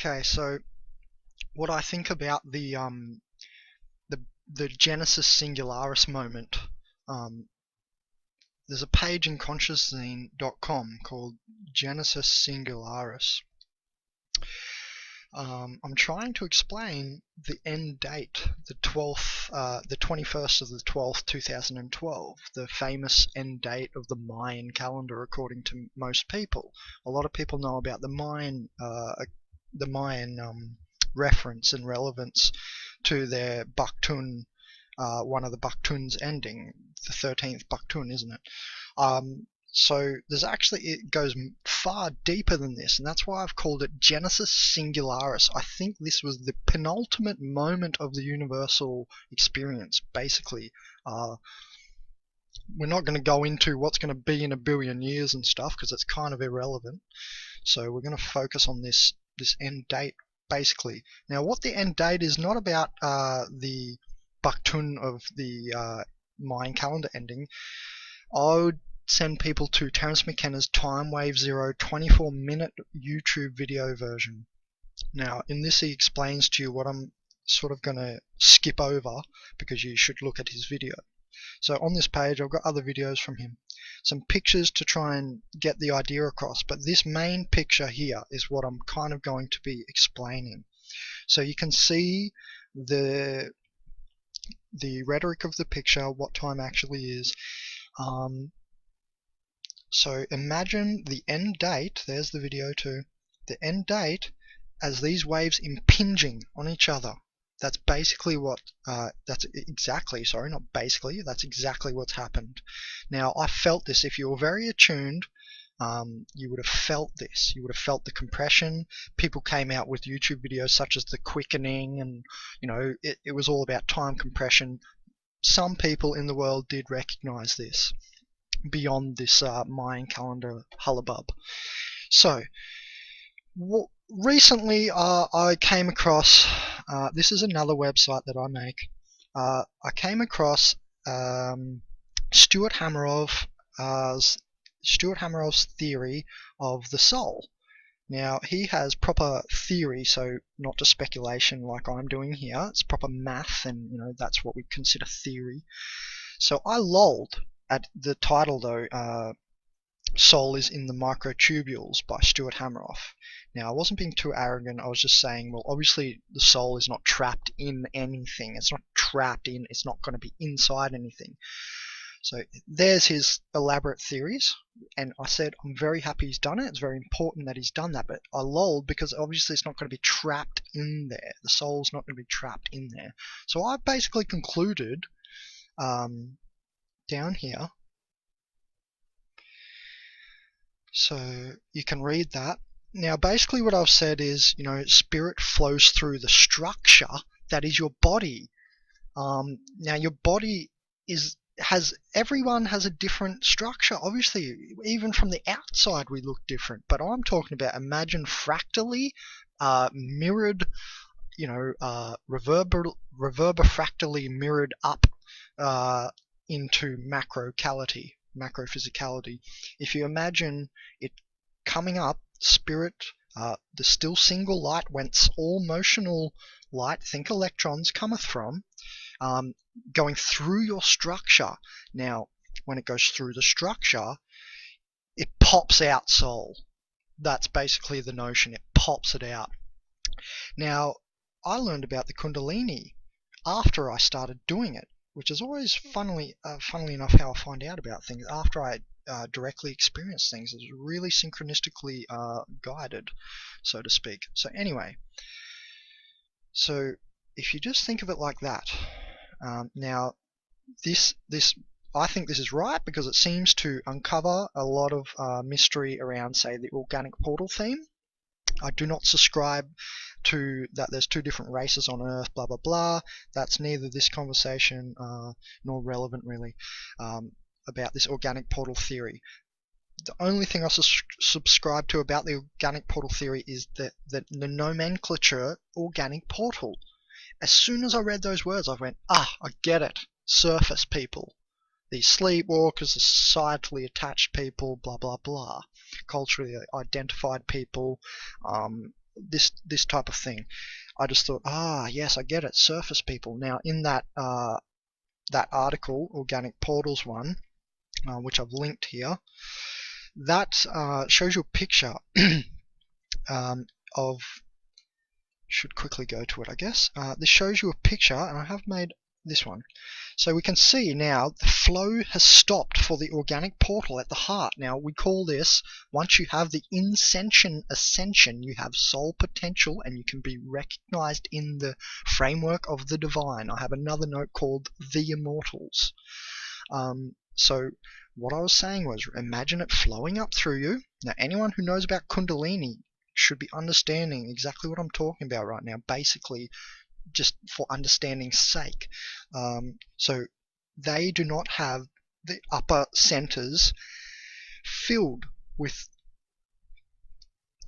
Okay, so what I think about the Genesis singularis moment. Um, there's a page in consciouszine.com called Genesis singularis. I'm trying to explain the end date, the 21st of the 12th, 2012, the famous end date of the Mayan calendar, according to most people. A lot of people know about the Mayan reference and relevance to their Baktun, one of the Baktuns ending, the 13th Baktun, isn't it? So it goes far deeper than this, and that's why I've called it Genesis singularis. I think this was the penultimate moment of the universal experience, basically. We're not going to go into what's going to be in a billion years and stuff, because it's kind of irrelevant. So we're going to focus on this end date, basically. Now, what the end date is not about the Baktun of the Mayan calendar ending. I would send people to Terence McKenna's Time Wave Zero 24-minute YouTube video version. Now, in this he explains to you what I'm sort of going to skip over, because you should look at his video. So on this page I've got other videos from him, some pictures to try and get the idea across, but this main picture here is what I'm kind of going to be explaining. So you can see the rhetoric of the picture, what time actually is. So imagine the end date, there's the video too, the end date as these waves impinging on each other. That's basically what, that's exactly what's happened. Now, I felt this. If you were very attuned, you would have felt this. You would have felt the compression. People came out with YouTube videos such as the quickening, and it was all about time compression. Some people in the world did recognize this beyond this Mayan calendar hullabub. So, recently I came across, this is another website that I make, I came across Stuart Hamerov's theory of the soul. Now, he has proper theory, so not just speculation like I'm doing here. It's proper math, and that's what we consider theory. So I lolled at the title, though, Soul is in the Microtubules by Stuart Hameroff. Now, I wasn't being too arrogant. I was just saying, well, obviously the soul is not trapped in anything. It's not trapped in, it's not going to be inside anything. So there's his elaborate theories, and I said I'm very happy he's done it. It's very important that he's done that, but I lolled because obviously it's not going to be trapped in there. The soul's not going to be trapped in there. So I basically concluded down here, so you can read that. Now, basically what I've said is, spirit flows through the structure that is your body. Now, your body everyone has a different structure. Obviously, even from the outside we look different, but I'm talking about, imagine fractally mirrored, reverberfractally mirrored up into macrophysicality. If you imagine it coming up, spirit, the still single light whence all motional light, think electrons, cometh from, going through your structure. Now, when it goes through the structure, it pops out soul. That's basically the notion. It pops it out. Now, I learned about the Kundalini after I started doing it, which is always, funnily enough, how I find out about things. After I directly experience things, it's really synchronistically guided, so to speak. So anyway, so if you just think of it like that, now this I think this is right, because it seems to uncover a lot of mystery around, say, the organic portal theme. I do not subscribe to that there's two different races on Earth, blah blah blah. That's neither this conversation nor relevant, really, about this organic portal theory. The only thing I subscribe to about the organic portal theory is that the nomenclature organic portal. As soon as I read those words, I went, I get it. Surface people. These sleepwalkers, the societally attached people, blah blah blah. Culturally identified people, this type of thing. I just thought, yes, I get it, surface people. Now in that that article, Organic Portals one, which I've linked here, that shows you a picture of, should quickly go to it, I guess. This shows you a picture, and I have made this one. So we can see now the flow has stopped for the organic portal at the heart. Now we call this, once you have the ascension, you have soul potential and you can be recognized in the framework of the divine. I have another note called the immortals. So what I was saying was, imagine it flowing up through you. Now anyone who knows about Kundalini should be understanding exactly what I'm talking about right now, basically just for understanding's sake. So they do not have the upper centers filled with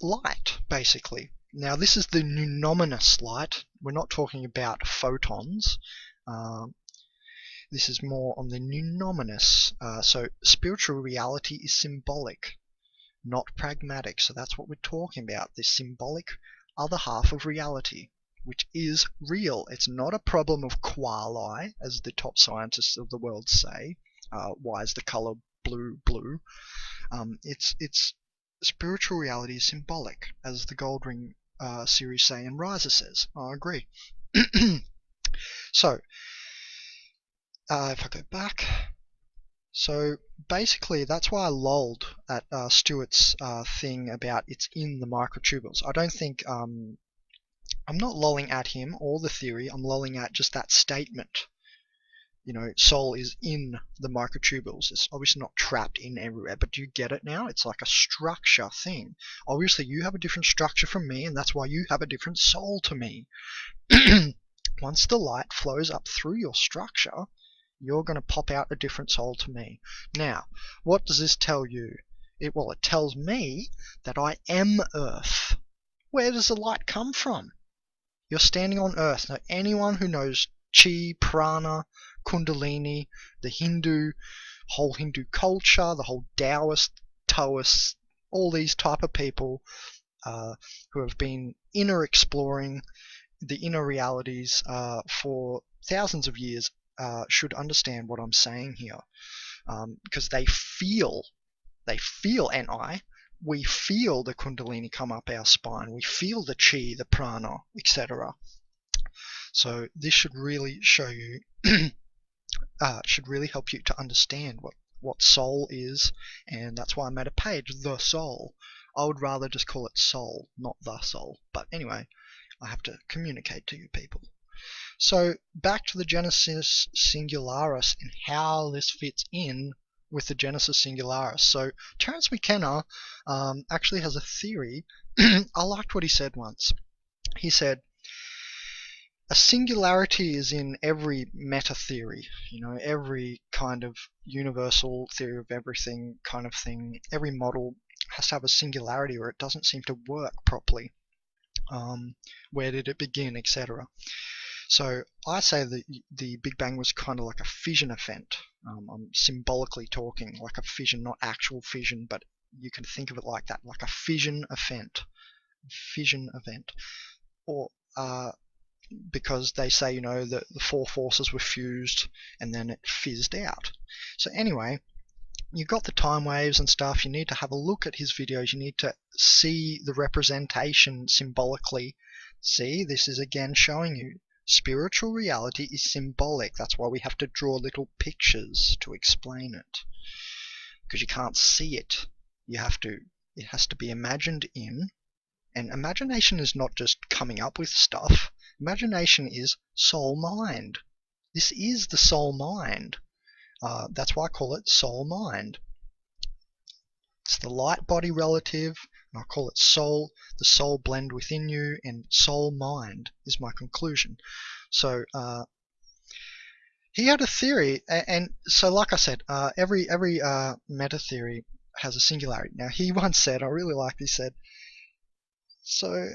light, basically. Now this is the numinous light. We're not talking about photons. This is more on the numinous. So spiritual reality is symbolic, not pragmatic. So that's what we're talking about, this symbolic other half of reality, which is real. It's not a problem of quali, as the top scientists of the world say. Why is the color blue blue? It's spiritual reality is symbolic, as the Gold Ring series say and Riser says. I agree. So if I go back, so basically that's why I lolled at Stuart's thing about it's in the microtubules. I don't think I'm not lolling at him or the theory, I'm lolling at just that statement. You know, soul is in the microtubules. It's obviously not trapped in everywhere, but do you get it now? It's like a structure thing. Obviously you have a different structure from me, and that's why you have a different soul to me. Once the light flows up through your structure, you're going to pop out a different soul to me. Now, what does this tell you? It tells me that I am Earth. Where does the light come from? You're standing on Earth. Now, anyone who knows Chi, Prana, Kundalini, the whole Hindu culture, the whole Taoists, all these type of people who have been inner exploring the inner realities for thousands of years should understand what I'm saying here, because they feel, and we feel the Kundalini come up our spine, we feel the Chi, the Prana, etc. So this should really show you, should really help you to understand what soul is, and that's why I made a page, The Soul. I would rather just call it soul, not the soul, but anyway, I have to communicate to you people. So back to the Genesis Singularis and how this fits in with the Genesis Singularis. So Terence McKenna actually has a theory. I liked what he said once. He said, a singularity is in every meta theory, every kind of universal theory of everything kind of thing. Every model has to have a singularity or it doesn't seem to work properly. Where did it begin, etc. So I say that the Big Bang was kind of like a fission event. I'm symbolically talking, like a fission, not actual fission, but you can think of it like that, like a fission event. Or because they say, that the four forces were fused and then it fizzed out. So anyway, you've got the time waves and stuff. You need to have a look at his videos. You need to see the representation symbolically. See, this is again showing you spiritual reality is symbolic. That's why we have to draw little pictures to explain it, because you can't see it. It has to be imagined in. And imagination is not just coming up with stuff. Imagination is soul mind. This is the soul mind. That's why I call it soul mind. It's the light body relative, and I call it soul, the soul blend within you, and soul mind is my conclusion. So he had a theory, and so like I said, every meta theory has a singularity. Now he once said, I really like this, he said, so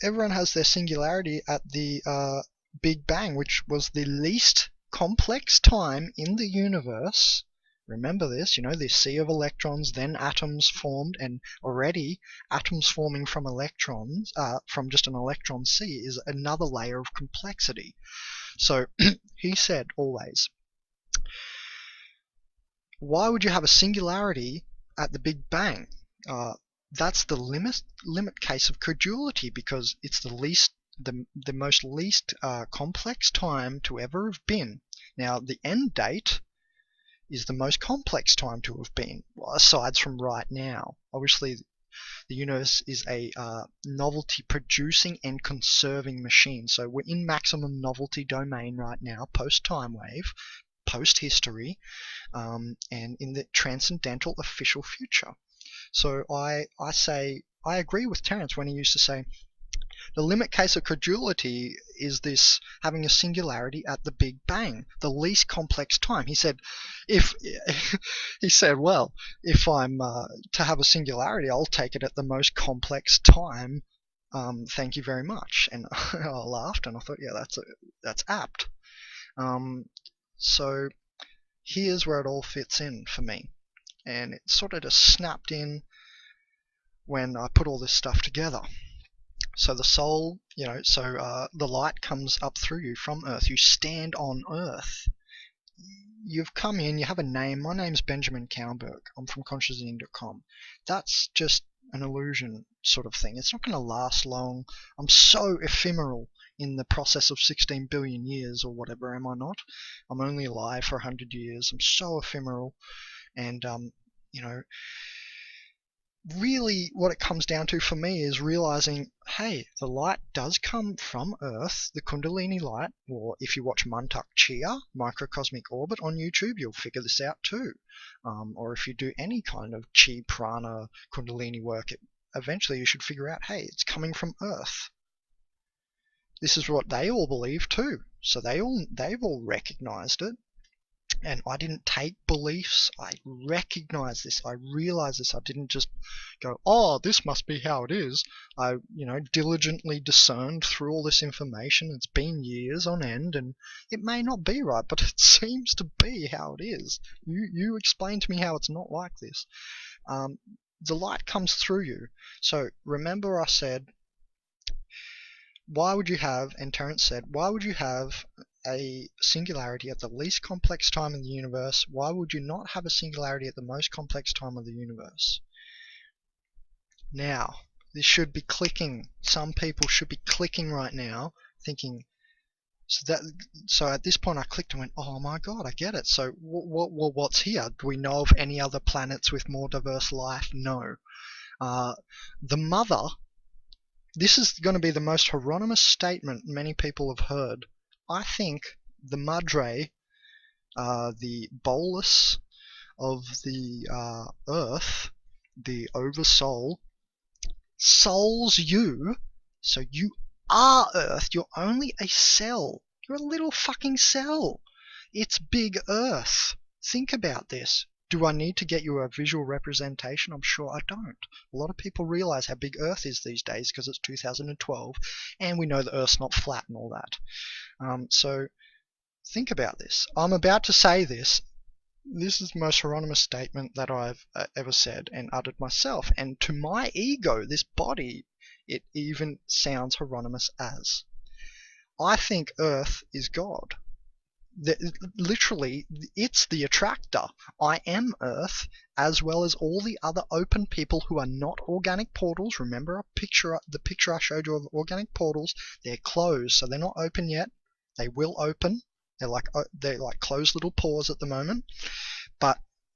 everyone has their singularity at the Big Bang, which was the least complex time in the universe, Remember this, this sea of electrons, then atoms formed, and already atoms forming from electrons, from just an electron sea, is another layer of complexity. So he said always, why would you have a singularity at the Big Bang? That's the limit case of credulity, because it's the most least complex time to ever have been. Now, the end date is the most complex time to have been, aside from right now. Obviously, the universe is a novelty producing and conserving machine. So we're in maximum novelty domain right now, post-time wave, post-history, and in the transcendental official future. So I agree with Terence when he used to say, the limit case of credulity is this having a singularity at the Big Bang, the least complex time. He said, if I'm to have a singularity, I'll take it at the most complex time. Thank you very much. And I laughed and I thought, yeah, that's apt. So here's where it all fits in for me, and it sort of just snapped in when I put all this stuff together. So the soul, the light comes up through you from Earth. You stand on Earth. You've come in, you have a name. My name's Benjamin Cownberg. I'm from consciousing.com. That's just an illusion sort of thing. It's not going to last long. I'm so ephemeral in the process of 16 billion years or whatever, am I not? I'm only alive for 100 years. I'm so ephemeral. And, really what it comes down to for me is realizing, hey, the light does come from Earth, the Kundalini light, or if you watch Mantak Chia, Microcosmic Orbit on YouTube, you'll figure this out too. Or if you do any kind of Chi, Prana, Kundalini work, eventually you should figure out, hey, it's coming from Earth. This is what they all believe too. So they've all recognized it. And I didn't take beliefs. I recognized this. I realized this. I didn't just go, oh, this must be how it is. I, diligently discerned through all this information. It's been years on end, and it may not be right, but it seems to be how it is. You explain to me how it's not like this. The light comes through you. So remember I said, why would you have, and Terence said, why would you have a singularity at the least complex time in the universe? Why would you not have a singularity at the most complex time of the universe? Now, this should be clicking. Some people should be clicking right now, thinking, so at this point I clicked and went, oh my god, I get it. So what's here? Do we know of any other planets with more diverse life? No. The mother, this is going to be the most Hieronymus statement many people have heard. I think the Madre, the bolus of the Earth, the Oversoul, souls you, so you are Earth. You're only a cell. You're a little fucking cell. It's big Earth. Think about this. Do I need to get you a visual representation? I'm sure I don't. A lot of people realize how big Earth is these days because it's 2012, and we know the Earth's not flat and all that. So think about this. I'm about to say this. This is the most Hieronymus statement that I've ever said and uttered myself. And to my ego, this body, it even sounds Hieronymus as. I think Earth is God. Literally, it's the attractor. I am Earth, as well as all the other open people who are not organic portals. Remember the picture I showed you of organic portals? They're closed, so they're not open yet. They will open. They're like closed little pores at the moment.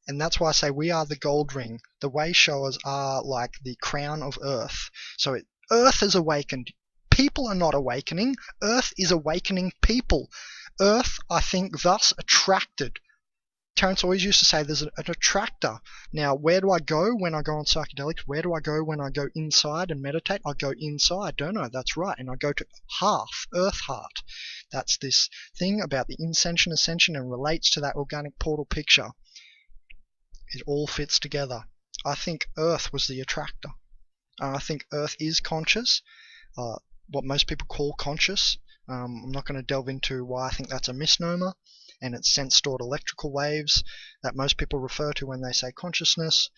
And that's why I say we are the gold ring. The way showers are like the crown of Earth. So Earth is awakened. People are not awakening. Earth is awakening people. Earth, I think, thus attracted. Terence always used to say there's an attractor. Now, where do I go when I go on psychedelics? Where do I go when I go inside and meditate? I go inside, don't I? That's right. And I go to Earth Heart. That's this thing about the ascension, and relates to that organic portal picture. It all fits together. I think Earth was the attractor. I think Earth is conscious, what most people call conscious. I'm not going to delve into why I think that's a misnomer. and it's sent stored electrical waves that most people refer to when they say consciousness.